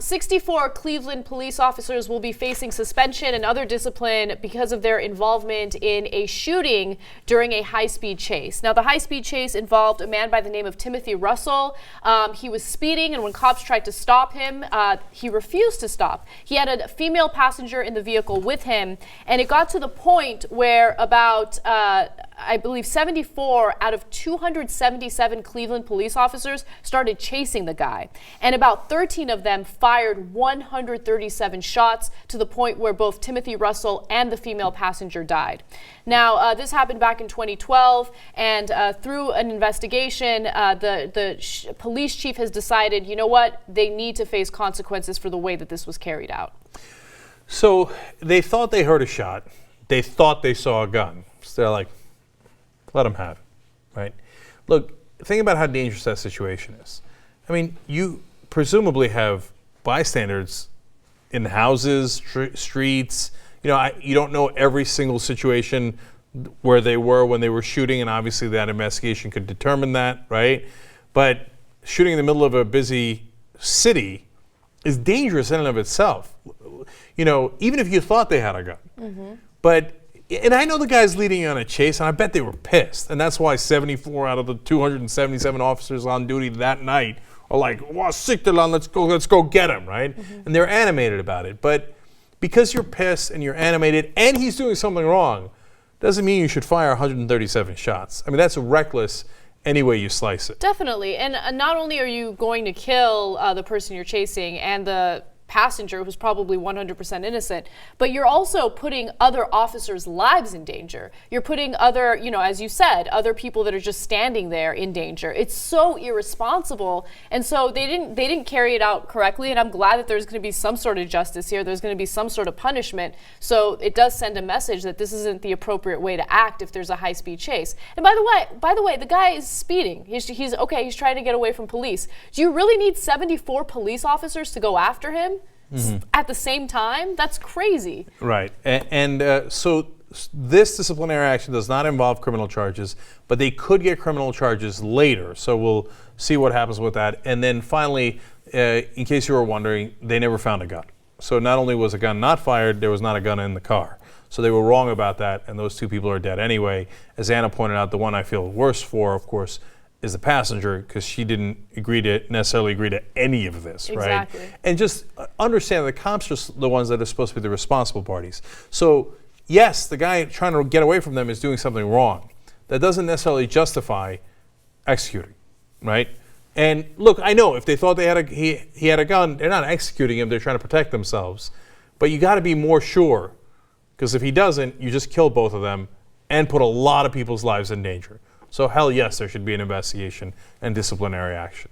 64 Cleveland police officers will be facing suspension and other discipline because of their involvement in a shooting during a high-speed chase. Now, the high-speed chase involved a man by the name of Timothy Russell. He was speeding, and when cops tried to stop him, he refused to stop. He had a female passenger in the vehicle with him, and it got to the point where about I believe 74 out of 277 Cleveland police officers started chasing the guy. And about 13 of them fired 137 shots to the point where both Timothy Russell and the female passenger died. Now, this happened back in 2012, and through an investigation, the police chief has decided, you know what, they need to face consequences for the way that this was carried out. So they thought they heard a shot. They thought they saw a gun. So they're like, let them have it, right? Look, think about how dangerous that situation is. I mean, you presumably have bystanders in houses, streets. You know, you don't know every single situation where they were when they were shooting, and obviously that investigation could determine that, right? But shooting in the middle of a busy city is dangerous in and of itself. You know, even if you thought they had a gun. Mm-hmm. But and I know the guys leading on a chase, and I bet they were pissed. And that's why 74 out of the 277 officers on duty that night are like, "Wow, sick the land, let's go get him," right? Mm-hmm. And they're animated about it. But because you're pissed and you're animated, and he's doing something wrong, doesn't mean you should fire 137 shots. I mean, that's reckless any way you slice it. Definitely. And not only are you going to kill the person you're chasing and the passenger who's probably 100% innocent, but you're also putting other officers' lives in danger. You're putting other, you know, as you said, other people that are just standing there in danger. It's so irresponsible, and so they didn't carry it out correctly, and I'm glad that there's going to be some sort of justice here. There's going to be some sort of punishment, so it does send a message that this isn't the appropriate way to act if there's a high-speed chase. And by the way, the guy is speeding. He's okay, he's trying to get away from police. Do you really need 74 police officers to go after him? Mm-hmm. At the same time? That's crazy. Right. And so this disciplinary action does not involve criminal charges, but they could get criminal charges later. So we'll see what happens with that. And then finally, in case you were wondering, they never found a gun. So not only was a gun not fired, there was not a gun in the car. So they were wrong about that, and those two people are dead anyway. As Anna pointed out, the one I feel worse for, of course, is the passenger, because she didn't necessarily agree to any of this, exactly. Right? And just understand the cops are the ones that are supposed to be the responsible parties. So yes, the guy trying to get away from them is doing something wrong. That doesn't necessarily justify executing, right? And look, I know if they thought he had a gun, they're not executing him, they're trying to protect themselves. But you got to be more sure, because if he doesn't, you just kill both of them and put a lot of people's lives in danger. So hell yes, there should be an investigation and disciplinary action.